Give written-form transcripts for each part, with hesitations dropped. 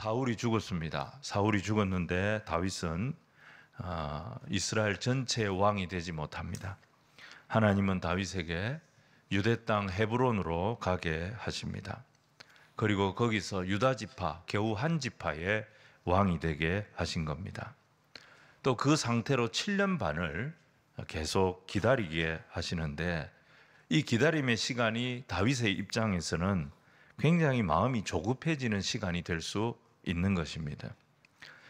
사울이 죽었습니다. 사울이 죽었는데 다윗은 이스라엘 전체의 왕이 되지 못합니다. 하나님은 다윗에게 유대 땅 헤브론으로 가게 하십니다. 그리고 거기서 유다 지파, 겨우 한 지파의 왕이 되게 하신 겁니다. 또 그 상태로 7년 반을 계속 기다리게 하시는데, 이 기다림의 시간이 다윗의 입장에서는 굉장히 마음이 조급해지는 시간이 될 수 있는 것입니다.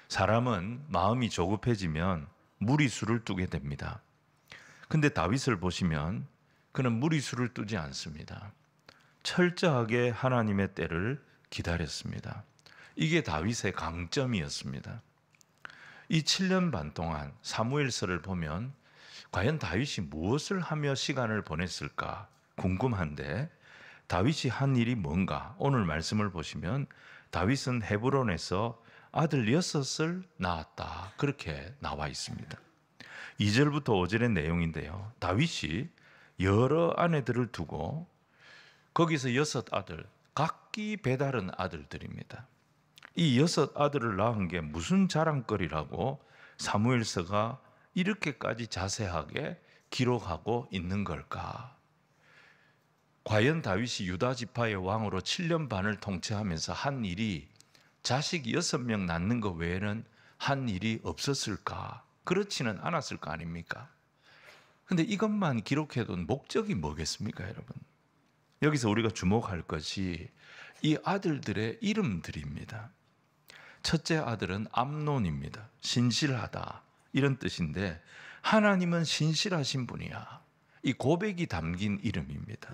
사람은 마음이 조급해지면 무리수를 두게 됩니다. 근데 다윗을 보시면 그는 무리수를 두지 않습니다. 철저하게 하나님의 때를 기다렸습니다. 이게 다윗의 강점이었습니다. 이 7년 반 동안 사무엘서를 보면 과연 다윗이 무엇을 하며 시간을 보냈을까 궁금한데, 다윗이 한 일이 뭔가 오늘 말씀을 보시면 다윗은 헤브론에서 아들 6을 낳았다, 그렇게 나와 있습니다. 2절부터 5절의 내용인데요, 다윗이 여러 아내들을 두고 거기서 6아들, 각기 배다른 아들들입니다. 이 6아들을 낳은 게 무슨 자랑거리라고 사무엘서가 이렇게까지 자세하게 기록하고 있는 걸까? 과연 다윗이 유다 지파의 왕으로 7년 반을 통치하면서 한 일이 자식 6명 낳는 것 외에는 한 일이 없었을까? 그렇지는 않았을 거 아닙니까? 근데 이것만 기록해둔 목적이 뭐겠습니까, 여러분? 여기서 우리가 주목할 것이 이 아들들의 이름들입니다. 첫째 아들은 암논입니다. 신실하다, 이런 뜻인데, 하나님은 신실하신 분이야, 이 고백이 담긴 이름입니다.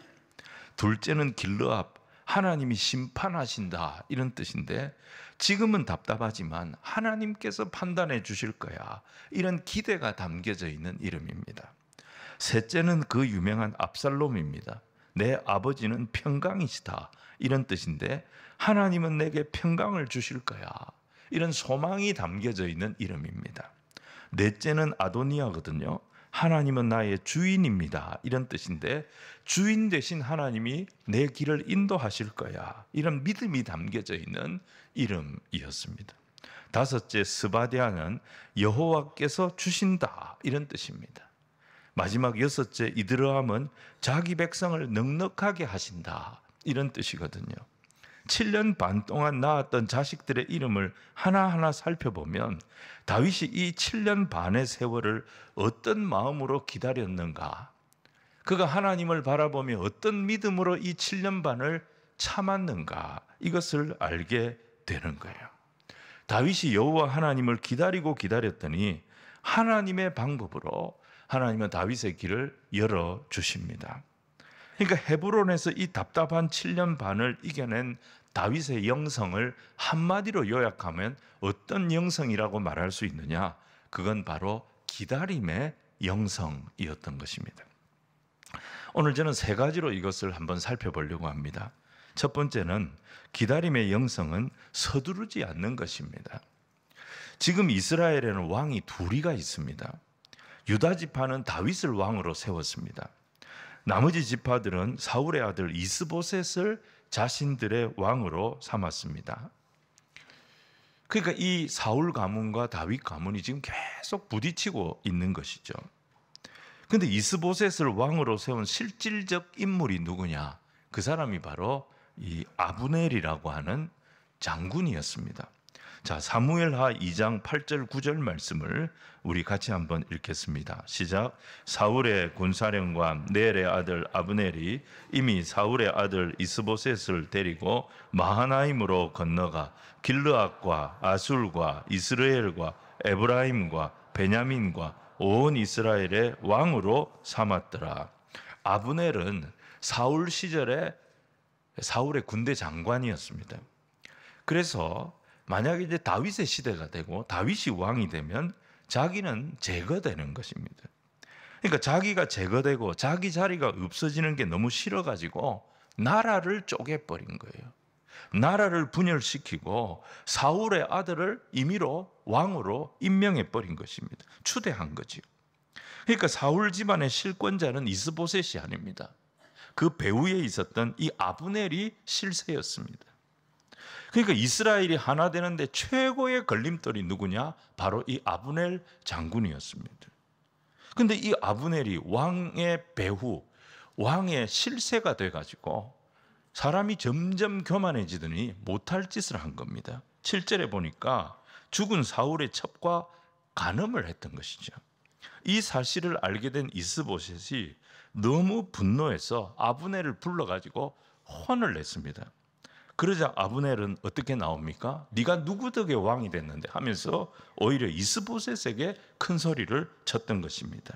둘째는 길르압, 하나님이 심판하신다, 이런 뜻인데, 지금은 답답하지만 하나님께서 판단해 주실 거야, 이런 기대가 담겨져 있는 이름입니다. 셋째는 그 유명한 압살롬입니다. 내 아버지는 평강이시다, 이런 뜻인데, 하나님은 내게 평강을 주실 거야, 이런 소망이 담겨져 있는 이름입니다. 넷째는 아도니아거든요. 하나님은 나의 주인입니다, 이런 뜻인데, 주인 되신 하나님이 내 길을 인도하실 거야, 이런 믿음이 담겨져 있는 이름이었습니다. 다섯째 스바디아는 여호와께서 주신다, 이런 뜻입니다. 마지막 여섯째 이드르함은 자기 백성을 넉넉하게 하신다, 이런 뜻이거든요. 7년 반 동안 낳았던 자식들의 이름을 하나하나 살펴보면 다윗이 이 7년 반의 세월을 어떤 마음으로 기다렸는가, 그가 하나님을 바라보며 어떤 믿음으로 이 7년 반을 참았는가, 이것을 알게 되는 거예요. 다윗이 여호와 하나님을 기다리고 기다렸더니 하나님의 방법으로 하나님은 다윗의 길을 열어주십니다. 그러니까 헤브론에서 이 답답한 7년 반을 이겨낸 다윗의 영성을 한마디로 요약하면 어떤 영성이라고 말할 수 있느냐? 그건 바로 기다림의 영성이었던 것입니다. 오늘 저는 세 가지로 이것을 한번 살펴보려고 합니다. 첫 번째는 기다림의 영성은 서두르지 않는 것입니다. 지금 이스라엘에는 왕이 둘이가 있습니다. 유다 지파는 다윗을 왕으로 세웠습니다. 나머지 지파들은 사울의 아들 이스보셋을 자신들의 왕으로 삼았습니다. 그러니까 이 사울 가문과 다윗 가문이 지금 계속 부딪히고 있는 것이죠. 그런데 이스보셋을 왕으로 세운 실질적 인물이 누구냐? 그 사람이 바로 이 아브넬이라고 하는 장군이었습니다. 자, 사무엘하 2장 8절 9절 말씀을 우리 같이 한번 읽겠습니다. 시작. 사울의 군사령관 넬의 아들 아브넬이 이미 사울의 아들 이스보셋을 데리고 마하나임으로 건너가 길르앗과 아술과 이스라엘과 에브라임과 베냐민과 온 이스라엘의 왕으로 삼았더라. 아브넬은 사울 시절에 사울의 군대 장관이었습니다. 그래서 만약에 이제 다윗의 시대가 되고 다윗이 왕이 되면 자기는 제거되는 것입니다. 그러니까 자기가 제거되고 자기 자리가 없어지는 게 너무 싫어가지고 나라를 쪼개버린 거예요. 나라를 분열시키고 사울의 아들을 임의로 왕으로 임명해버린 것입니다. 추대한 거죠. 그러니까 사울 집안의 실권자는 이스보셋이 아닙니다. 그 배후에 있었던 이 아브넬이 실세였습니다. 그러니까 이스라엘이 하나 되는데 최고의 걸림돌이 누구냐? 바로 이 아브넬 장군이었습니다. 근데 이 아브넬이 왕의 배후, 왕의 실세가 돼가지고 사람이 점점 교만해지더니 못할 짓을 한 겁니다. 7절에 보니까 죽은 사울의 첩과 간음을 했던 것이죠. 이 사실을 알게 된 이스보셋이 너무 분노해서 아브넬을 불러가지고 혼을 냈습니다. 그러자 아브넬은 어떻게 나옵니까? 네가 누구 덕에 왕이 됐는데 하면서 오히려 이스보셋에게 큰 소리를 쳤던 것입니다.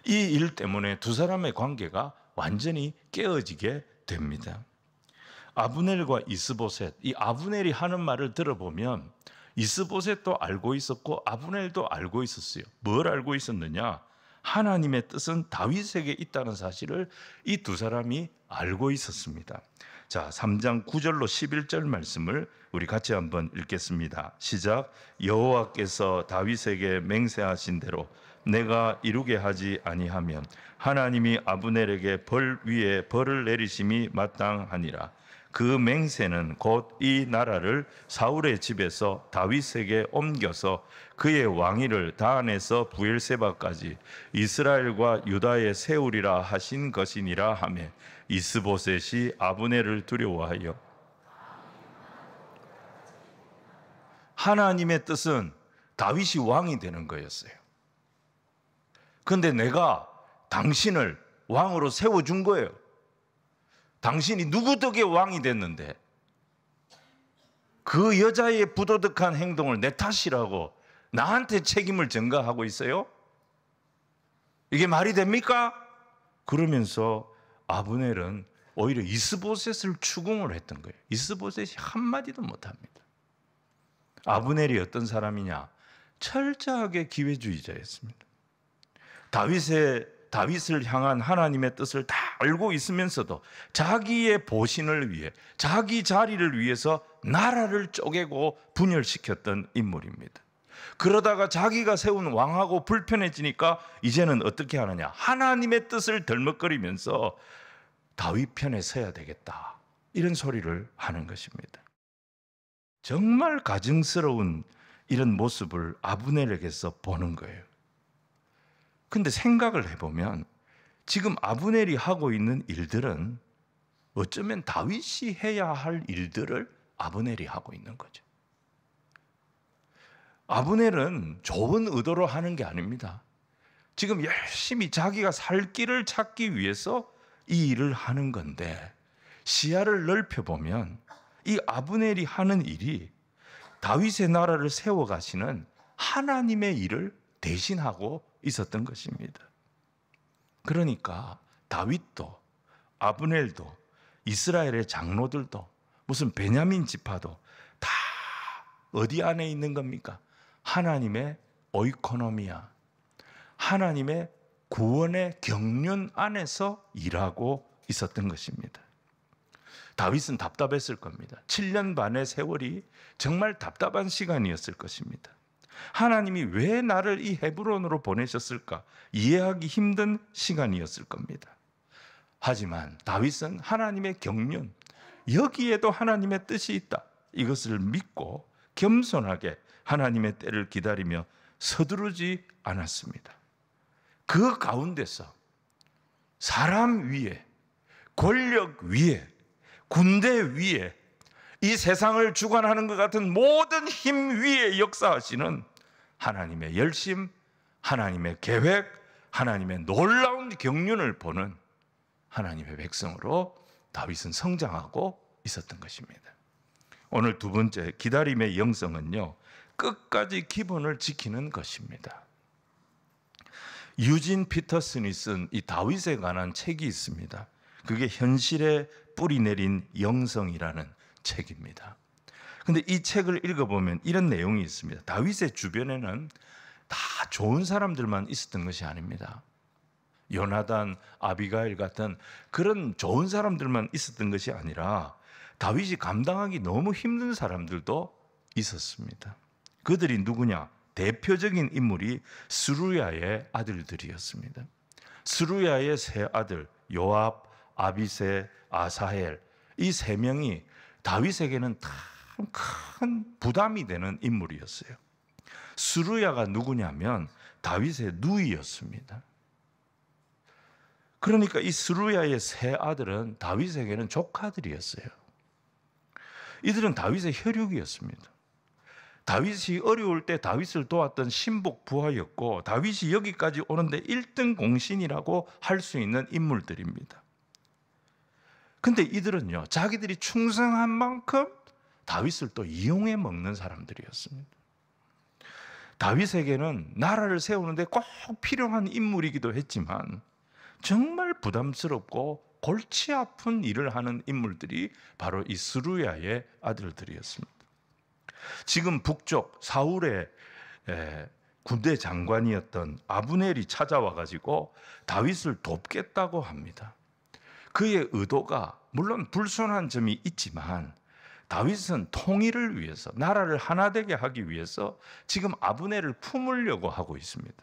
이 일 때문에 두 사람의 관계가 완전히 깨어지게 됩니다. 아브넬과 이스보셋, 이 아브넬이 하는 말을 들어보면 이스보셋도 알고 있었고 아브넬도 알고 있었어요. 뭘 알고 있었느냐? 하나님의 뜻은 다윗에게 있다는 사실을 이 두 사람이 알고 있었습니다. 자, 3장 9절로 11절 말씀을 우리 같이 한번 읽겠습니다. 시작. 여호와께서 다윗에게 맹세하신 대로 내가 이루게 하지 아니하면 하나님이 아브넬에게 벌 위에 벌을 내리심이 마땅하니라. 그 맹세는 곧 이 나라를 사울의 집에서 다윗에게 옮겨서 그의 왕위를 다한에서 부엘세바까지 이스라엘과 유다에 세우리라 하신 것이니라 하매 이스보셋이 아브넬을 두려워하여 하나님의 뜻은 다윗이 왕이 되는 거였어요. 그런데 내가 당신을 왕으로 세워준 거예요. 당신이 누구 덕에 왕이 됐는데 그 여자의 부도덕한 행동을 내 탓이라고 나한테 책임을 전가하고 있어요? 이게 말이 됩니까? 그러면서 아브넬은 오히려 이스보셋을 추궁을 했던 거예요. 이스보셋이 한마디도 못합니다. 아브넬이 어떤 사람이냐? 철저하게 기회주의자였습니다. 다윗을 향한 하나님의 뜻을 다 알고 있으면서도 자기의 보신을 위해, 자기 자리를 위해서 나라를 쪼개고 분열시켰던 인물입니다. 그러다가 자기가 세운 왕하고 불편해지니까 이제는 어떻게 하느냐? 하나님의 뜻을 덜먹거리면서 다윗 편에 서야 되겠다, 이런 소리를 하는 것입니다. 정말 가증스러운 이런 모습을 아브넬에게서 보는 거예요. 근데 생각을 해보면 지금 아브넬이 하고 있는 일들은 어쩌면 다윗이 해야 할 일들을 아브넬이 하고 있는 거죠. 아브넬은 좋은 의도로 하는 게 아닙니다. 지금 열심히 자기가 살 길을 찾기 위해서 이 일을 하는 건데, 시야를 넓혀보면 이 아브넬이 하는 일이 다윗의 나라를 세워가시는 하나님의 일을 대신하고 있었던 것입니다. 그러니까 다윗도 아브넬도 이스라엘의 장로들도 무슨 베냐민 지파도 다 어디 안에 있는 겁니까? 하나님의 오이코노미아, 하나님의 구원의 경륜 안에서 일하고 있었던 것입니다. 다윗은 답답했을 겁니다. 7년 반의 세월이 정말 답답한 시간이었을 것입니다. 하나님이 왜 나를 이 헤브론으로 보내셨을까 이해하기 힘든 시간이었을 겁니다. 하지만 다윗은 하나님의 경륜, 여기에도 하나님의 뜻이 있다, 이것을 믿고 겸손하게 하나님의 때를 기다리며 서두르지 않았습니다. 그 가운데서 사람 위에, 권력 위에, 군대 위에, 이 세상을 주관하는 것 같은 모든 힘 위에 역사하시는 하나님의 열심, 하나님의 계획, 하나님의 놀라운 경륜을 보는 하나님의 백성으로 다윗은 성장하고 있었던 것입니다. 오늘 두 번째, 기다림의 영성은요, 끝까지 기본을 지키는 것입니다. 유진 피터슨이 쓴 이 다윗에 관한 책이 있습니다. 그게 현실에 뿌리 내린 영성이라는 책입니다. 근데 이 책을 읽어보면 이런 내용이 있습니다. 다윗의 주변에는 다 좋은 사람들만 있었던 것이 아닙니다. 요나단, 아비가일 같은 그런 좋은 사람들만 있었던 것이 아니라 다윗이 감당하기 너무 힘든 사람들도 있었습니다. 그들이 누구냐? 대표적인 인물이 스루야의 아들들이었습니다. 스루야의 세 아들 요압, 아비세, 아사헬, 이 세 명이 다윗에게는 참 큰 부담이 되는 인물이었어요. 스루야가 누구냐면 다윗의 누이였습니다. 그러니까 이 스루야의 세 아들은 다윗에게는 조카들이었어요. 이들은 다윗의 혈육이었습니다. 다윗이 어려울 때 다윗을 도왔던 신복 부하였고, 다윗이 여기까지 오는데 1등 공신이라고 할 수 있는 인물들입니다. 근데 이들은요, 자기들이 충성한 만큼 다윗을 또 이용해 먹는 사람들이었습니다. 다윗에게는 나라를 세우는데 꼭 필요한 인물이기도 했지만 정말 부담스럽고 골치 아픈 일을 하는 인물들이 바로 이 스루야의 아들들이었습니다. 지금 북쪽 사울의 군대 장관이었던 아브넬이 찾아와 가지고 다윗을 돕겠다고 합니다. 그의 의도가 물론 불손한 점이 있지만 다윗은 통일을 위해서, 나라를 하나 되게 하기 위해서 지금 아브넬을 품으려고 하고 있습니다.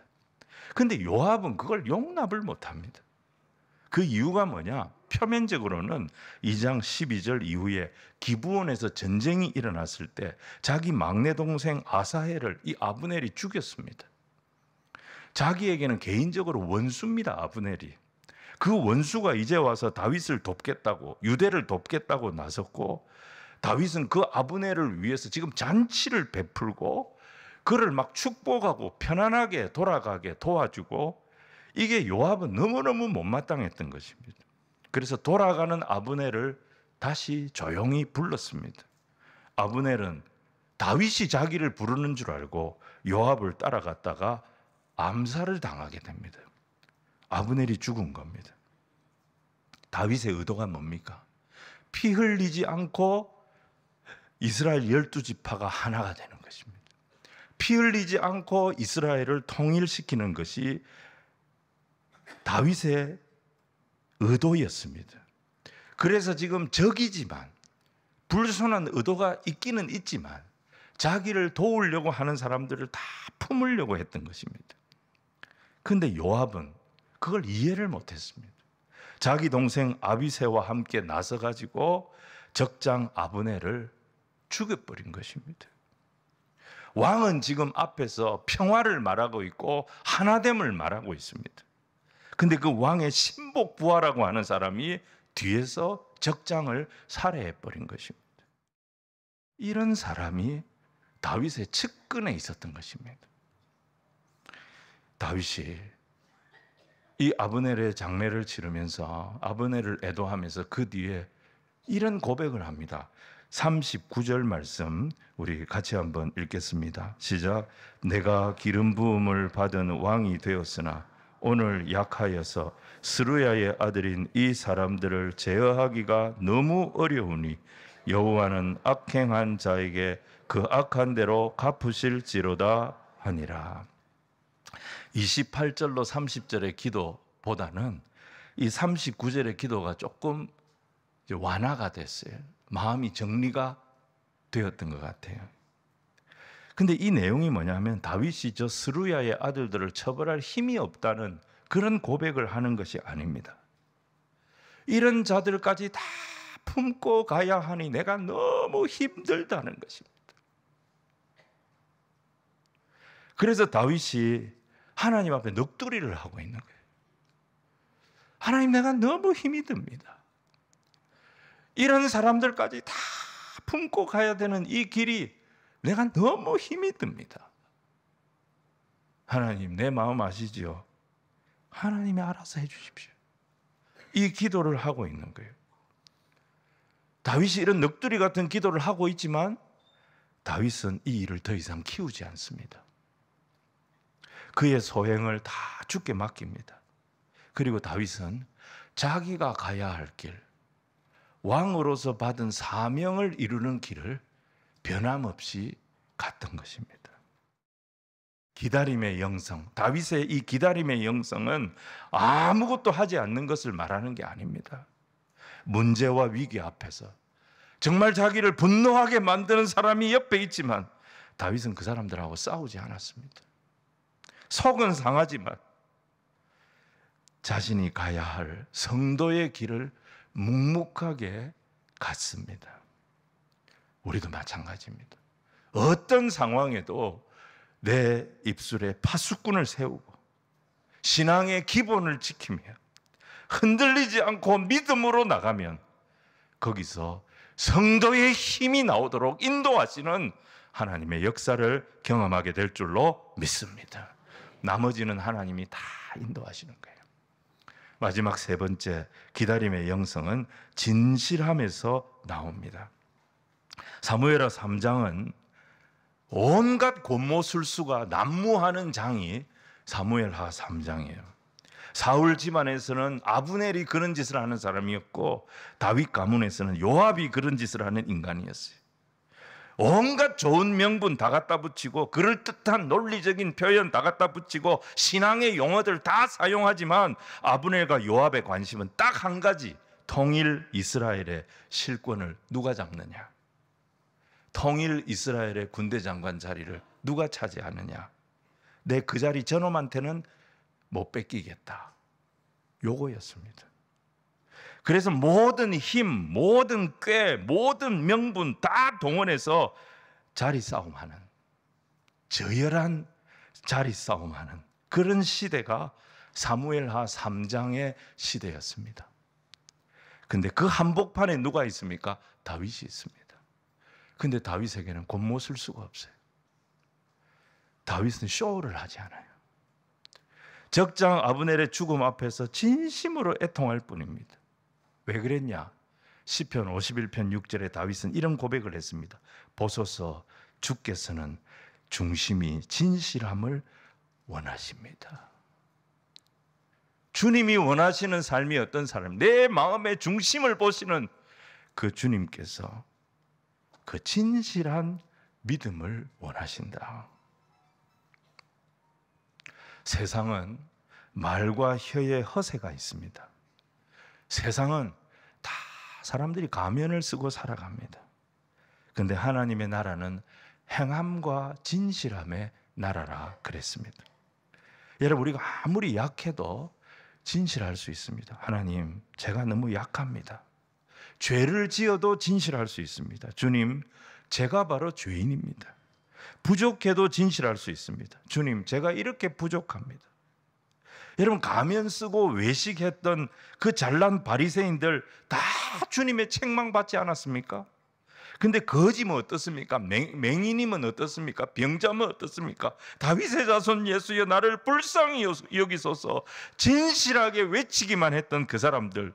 그런데 요압은 그걸 용납을 못합니다. 그 이유가 뭐냐? 표면적으로는 2장 12절 이후에 기브온에서 전쟁이 일어났을 때 자기 막내 동생 아사헬을 이 아브넬이 죽였습니다. 자기에게는 개인적으로 원수입니다, 아브넬이. 그 원수가 이제 와서 다윗을 돕겠다고, 유대를 돕겠다고 나섰고, 다윗은 그 아브넬을 위해서 지금 잔치를 베풀고 그를 막 축복하고 편안하게 돌아가게 도와주고, 이게 요압은 너무너무 못마땅했던 것입니다. 그래서 돌아가는 아브넬을 다시 조용히 불렀습니다. 아브넬은 다윗이 자기를 부르는 줄 알고 요압을 따라갔다가 암살을 당하게 됩니다. 아브넬이 죽은 겁니다. 다윗의 의도가 뭡니까? 피 흘리지 않고 이스라엘 12지파가 하나가 되는 것입니다. 피 흘리지 않고 이스라엘을 통일시키는 것이 다윗의 의도였습니다. 그래서 지금 적이지만, 불손한 의도가 있기는 있지만 자기를 도우려고 하는 사람들을 다 품으려고 했던 것입니다. 그런데 요압은 그걸 이해를 못했습니다. 자기 동생 아비새와 함께 나서가지고 적장 아브넬을 죽여버린 것입니다. 왕은 지금 앞에서 평화를 말하고 있고 하나됨을 말하고 있습니다. 근데 그 왕의 신복 부하라고 하는 사람이 뒤에서 적장을 살해해버린 것입니다. 이런 사람이 다윗의 측근에 있었던 것입니다. 다윗이 이 아브넬의 장례를 치르면서 아브넬을 애도하면서 그 뒤에 이런 고백을 합니다. 39절 말씀 우리 같이 한번 읽겠습니다. 시작. 내가 기름 부음을 받은 왕이 되었으나 오늘 약하여서 스루야의 아들인 이 사람들을 제어하기가 너무 어려우니 여호와는 악행한 자에게 그 악한 대로 갚으실지로다 하니라. 28절로 30절의 기도보다는 이 39절의 기도가 조금 완화가 됐어요. 마음이 정리가 되었던 것 같아요. 근데 이 내용이 뭐냐면 다윗이 저 스루야의 아들들을 처벌할 힘이 없다는 그런 고백을 하는 것이 아닙니다. 이런 자들까지 다 품고 가야 하니 내가 너무 힘들다는 것입니다. 그래서 다윗이 하나님 앞에 넋두리를 하고 있는 거예요. 하나님, 내가 너무 힘이 듭니다. 이런 사람들까지 다 품고 가야 되는 이 길이 내가 너무 힘이 듭니다. 하나님, 내 마음 아시지요? 하나님이 알아서 해주십시오. 이 기도를 하고 있는 거예요. 다윗이 이런 넋두리 같은 기도를 하고 있지만 다윗은 이 일을 더 이상 키우지 않습니다. 그의 소행을 다 주께 맡깁니다. 그리고 다윗은 자기가 가야 할 길, 왕으로서 받은 사명을 이루는 길을 변함없이 갔던 것입니다. 기다림의 영성, 다윗의 이 기다림의 영성은 아무것도 하지 않는 것을 말하는 게 아닙니다. 문제와 위기 앞에서 정말 자기를 분노하게 만드는 사람이 옆에 있지만 다윗은 그 사람들하고 싸우지 않았습니다. 속은 상하지만 자신이 가야 할 성도의 길을 묵묵하게 갔습니다. 우리도 마찬가지입니다. 어떤 상황에도 내 입술에 파수꾼을 세우고 신앙의 기본을 지키며 흔들리지 않고 믿음으로 나가면 거기서 성도의 힘이 나오도록 인도하시는 하나님의 역사를 경험하게 될 줄로 믿습니다. 나머지는 하나님이 다 인도하시는 거예요. 마지막 세 번째, 기다림의 영성은 진실함에서 나옵니다. 사무엘하 3장은 온갖 권모술수가 난무하는 장이 사무엘하 3장이에요. 사울 집안에서는 아브넬이 그런 짓을 하는 사람이었고 다윗 가문에서는 요압이 그런 짓을 하는 인간이었어요. 온갖 좋은 명분 다 갖다 붙이고 그럴듯한 논리적인 표현 다 갖다 붙이고 신앙의 용어들 다 사용하지만 아브넬과 요압의 관심은 딱 한 가지, 통일 이스라엘의 실권을 누가 잡느냐, 통일 이스라엘의 군대 장관 자리를 누가 차지하느냐, 내 그 자리 저놈한테는 못 뺏기겠다, 요거였습니다. 그래서 모든 힘, 모든 꾀, 모든 명분 다 동원해서 자리 싸움하는, 저열한 자리 싸움하는 그런 시대가 사무엘하 3장의 시대였습니다. 근데 그 한복판에 누가 있습니까? 다윗이 있습니다. 근데 다윗에게는 권모쓸 수가 없어요. 다윗은 쇼를 하지 않아요. 적장 아브넬의 죽음 앞에서 진심으로 애통할 뿐입니다. 왜 그랬냐? 시편 51편 6절에 다윗은 이런 고백을 했습니다. 보소서, 주께서는 중심이 진실함을 원하십니다. 주님이 원하시는 삶이 어떤 삶? 내 마음의 중심을 보시는 그 주님께서 그 진실한 믿음을 원하신다. 세상은 말과 혀의 허세가 있습니다. 세상은 다 사람들이 가면을 쓰고 살아갑니다. 그런데 하나님의 나라는 행함과 진실함의 나라라 그랬습니다. 여러분, 우리가 아무리 약해도 진실할 수 있습니다. 하나님, 제가 너무 약합니다. 죄를 지어도 진실할 수 있습니다. 주님, 제가 바로 죄인입니다. 부족해도 진실할 수 있습니다. 주님, 제가 이렇게 부족합니다. 여러분, 가면 쓰고 외식했던 그 잘난 바리새인들 다 주님의 책망받지 않았습니까? 근데 거지면 어떻습니까? 맹인이면 어떻습니까? 병자면 어떻습니까? 다윗의 자손 예수여, 나를 불쌍히 여기소서, 진실하게 외치기만 했던 그 사람들,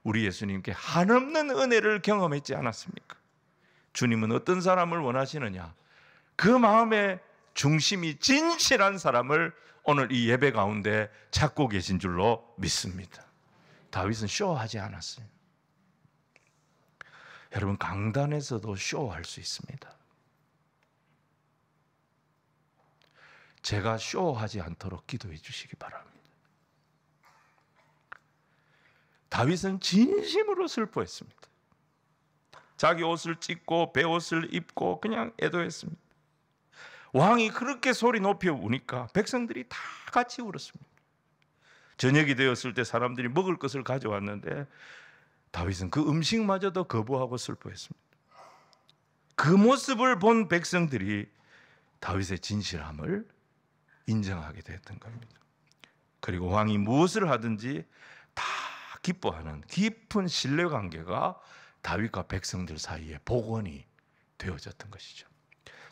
우리 예수님께 한없는 은혜를 경험했지 않았습니까? 주님은 어떤 사람을 원하시느냐? 그 마음의 중심이 진실한 사람을 오늘 이 예배 가운데 찾고 계신 줄로 믿습니다. 다윗은 쇼하지 않았어요. 여러분, 강단에서도 쇼할 수 있습니다. 제가 쇼하지 않도록 기도해 주시기 바랍니다. 다윗은 진심으로 슬퍼했습니다. 자기 옷을 찢고 베옷을 입고 그냥 애도했습니다. 왕이 그렇게 소리 높여 우니까 백성들이 다 같이 울었습니다. 저녁이 되었을 때 사람들이 먹을 것을 가져왔는데 다윗은 그 음식마저도 거부하고 슬퍼했습니다. 그 모습을 본 백성들이 다윗의 진실함을 인정하게 됐던 겁니다. 그리고 왕이 무엇을 하든지 다 기뻐하는 깊은 신뢰관계가 다윗과 백성들 사이에 복원이 되어졌던 것이죠.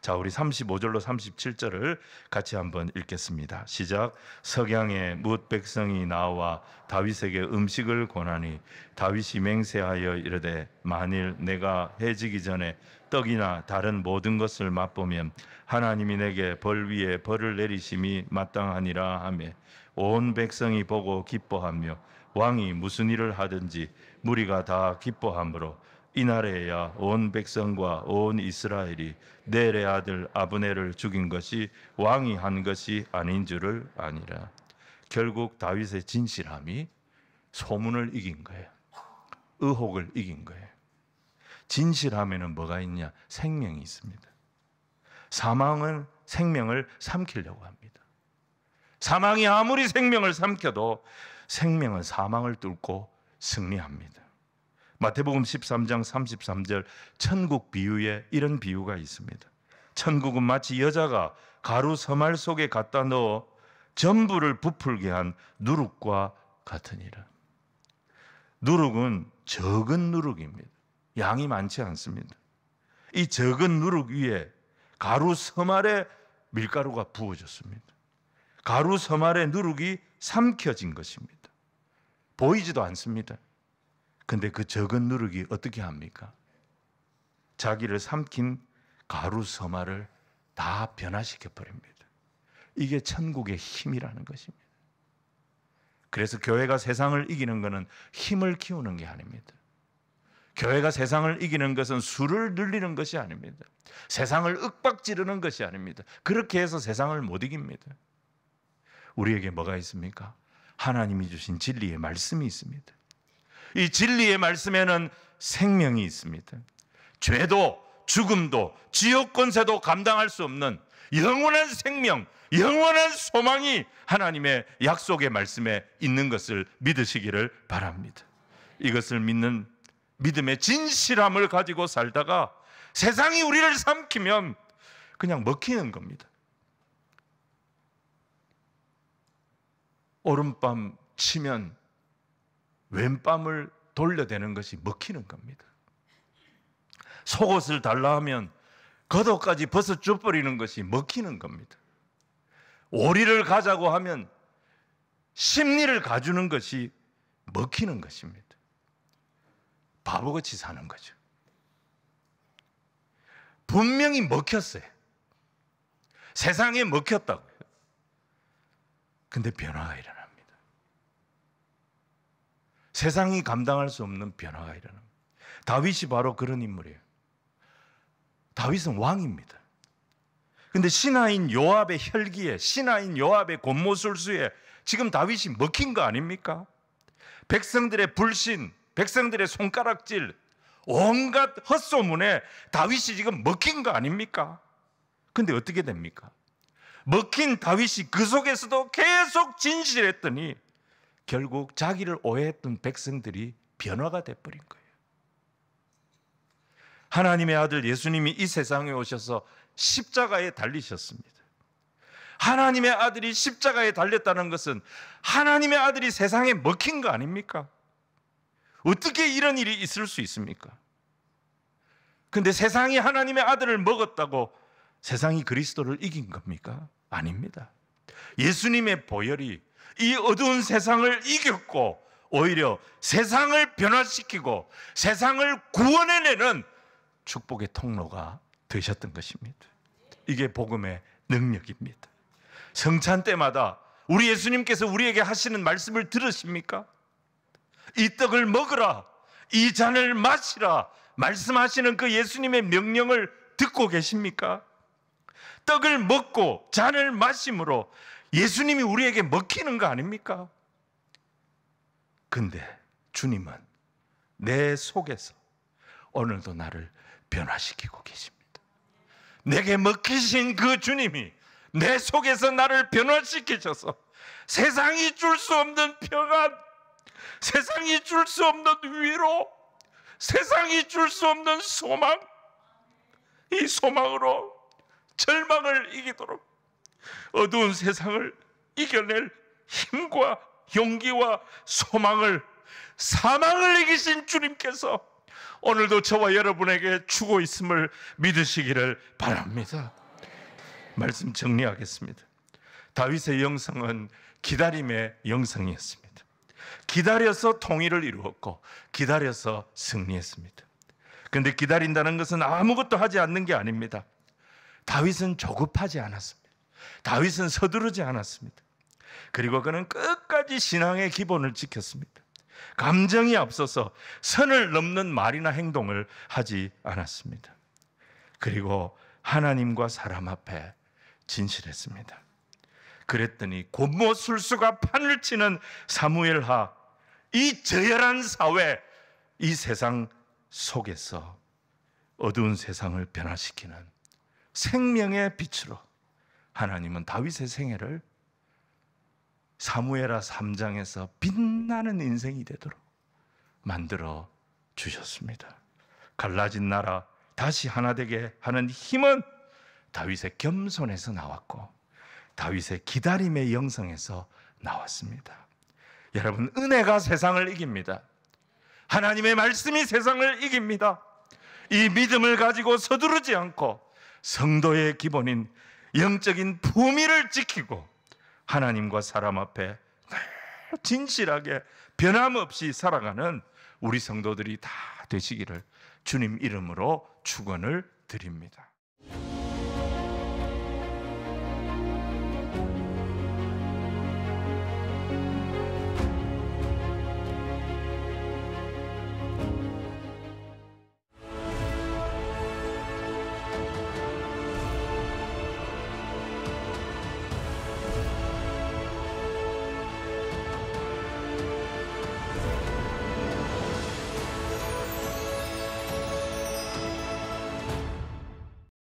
자, 우리 35절로 37절을 같이 한번 읽겠습니다. 시작. 석양에 뭇 백성이 나와 다윗에게 음식을 권하니 다윗이 맹세하여 이르되 만일 내가 해지기 전에 떡이나 다른 모든 것을 맛보면 하나님이 내게 벌 위에 벌을 내리심이 마땅하니라 하며 온 백성이 보고 기뻐하며 왕이 무슨 일을 하든지 무리가 다 기뻐하므로 이날에야 온 백성과 온 이스라엘이 넬의 아들 아브넬을 죽인 것이 왕이 한 것이 아닌 줄을 아니라. 결국 다윗의 진실함이 소문을 이긴 거예요. 의혹을 이긴 거예요. 진실함에는 뭐가 있냐? 생명이 있습니다. 사망은 생명을 삼키려고 합니다. 사망이 아무리 생명을 삼켜도 생명은 사망을 뚫고 승리합니다. 마태복음 13장 33절 천국 비유에 이런 비유가 있습니다. 천국은 마치 여자가 가루 서말 속에 갖다 넣어 전부를 부풀게 한 누룩과 같으니라. 누룩은 적은 누룩입니다. 양이 많지 않습니다. 이 적은 누룩 위에 가루 서말의 밀가루가 부어졌습니다. 가루 서말의 누룩이 삼켜진 것입니다. 보이지도 않습니다. 근데 그 적은 누룩이 어떻게 합니까? 자기를 삼킨 가루 서말을 다 변화시켜 버립니다. 이게 천국의 힘이라는 것입니다. 그래서 교회가 세상을 이기는 것은 힘을 키우는 게 아닙니다. 교회가 세상을 이기는 것은 수를 늘리는 것이 아닙니다. 세상을 윽박지르는 것이 아닙니다. 그렇게 해서 세상을 못 이깁니다. 우리에게 뭐가 있습니까? 하나님이 주신 진리의 말씀이 있습니다. 이 진리의 말씀에는 생명이 있습니다. 죄도 죽음도 지옥 권세도 감당할 수 없는 영원한 생명, 영원한 소망이 하나님의 약속의 말씀에 있는 것을 믿으시기를 바랍니다. 이것을 믿는 믿음의 진실함을 가지고 살다가 세상이 우리를 삼키면 그냥 먹히는 겁니다. 오른밤 치면 왼밤을 돌려대는 것이 먹히는 겁니다. 속옷을 달라 하면 겉옷까지 벗어 줘버리는 것이 먹히는 겁니다. 오리를 가자고 하면 심리를 가주는 것이 먹히는 것입니다. 바보같이 사는 거죠. 분명히 먹혔어요. 세상에 먹혔다고요. 근데 변화가 일어납니다. 세상이 감당할 수 없는 변화가 일어납니다. 다윗이 바로 그런 인물이에요. 다윗은 왕입니다. 근데 신하인 요압의 혈기에, 신하인 요압의 권모술수에 지금 다윗이 먹힌 거 아닙니까? 백성들의 불신, 백성들의 손가락질, 온갖 헛소문에 다윗이 지금 먹힌 거 아닙니까? 근데 어떻게 됩니까? 먹힌 다윗이 그 속에서도 계속 진실했더니 결국 자기를 오해했던 백성들이 변화가 돼버린 거예요. 하나님의 아들 예수님이 이 세상에 오셔서 십자가에 달리셨습니다. 하나님의 아들이 십자가에 달렸다는 것은 하나님의 아들이 세상에 먹힌 거 아닙니까? 어떻게 이런 일이 있을 수 있습니까? 근데 세상이 하나님의 아들을 먹었다고 세상이 그리스도를 이긴 겁니까? 아닙니다. 예수님의 보혈이 이 어두운 세상을 이겼고 오히려 세상을 변화시키고 세상을 구원해내는 축복의 통로가 되셨던 것입니다. 이게 복음의 능력입니다. 성찬 때마다 우리 예수님께서 우리에게 하시는 말씀을 들으십니까? 이 떡을 먹으라, 이 잔을 마시라 말씀하시는 그 예수님의 명령을 듣고 계십니까? 떡을 먹고 잔을 마심으로 예수님이 우리에게 먹히는 거 아닙니까? 근데 주님은 내 속에서 오늘도 나를 변화시키고 계십니다. 내게 먹히신 그 주님이 내 속에서 나를 변화시키셔서 세상이 줄 수 없는 평안, 세상이 줄 수 없는 위로, 세상이 줄 수 없는 소망, 이 소망으로 절망을 이기도록 어두운 세상을 이겨낼 힘과 용기와 소망을, 사망을 이기신 주님께서 오늘도 저와 여러분에게 주고 있음을 믿으시기를 바랍니다. 말씀 정리하겠습니다. 다윗의 영성은 기다림의 영성이었습니다. 기다려서 통일을 이루었고 기다려서 승리했습니다. 그런데 기다린다는 것은 아무것도 하지 않는 게 아닙니다. 다윗은 조급하지 않았습니다. 다윗은 서두르지 않았습니다. 그리고 그는 끝까지 신앙의 기본을 지켰습니다. 감정이 앞서서 선을 넘는 말이나 행동을 하지 않았습니다. 그리고 하나님과 사람 앞에 진실했습니다. 그랬더니 권모술수가 판을 치는 사무엘하, 이 저열한 사회, 이 세상 속에서 어두운 세상을 변화시키는 생명의 빛으로 하나님은 다윗의 생애를 사무엘하 3장에서 빛나는 인생이 되도록 만들어 주셨습니다. 갈라진 나라 다시 하나 되게 하는 힘은 다윗의 겸손에서 나왔고 다윗의 기다림의 영성에서 나왔습니다. 여러분, 은혜가 세상을 이깁니다. 하나님의 말씀이 세상을 이깁니다. 이 믿음을 가지고 서두르지 않고 성도의 기본인 영적인 품위를 지키고 하나님과 사람 앞에 진실하게 변함없이 살아가는 우리 성도들이 다 되시기를 주님 이름으로 축원을 드립니다.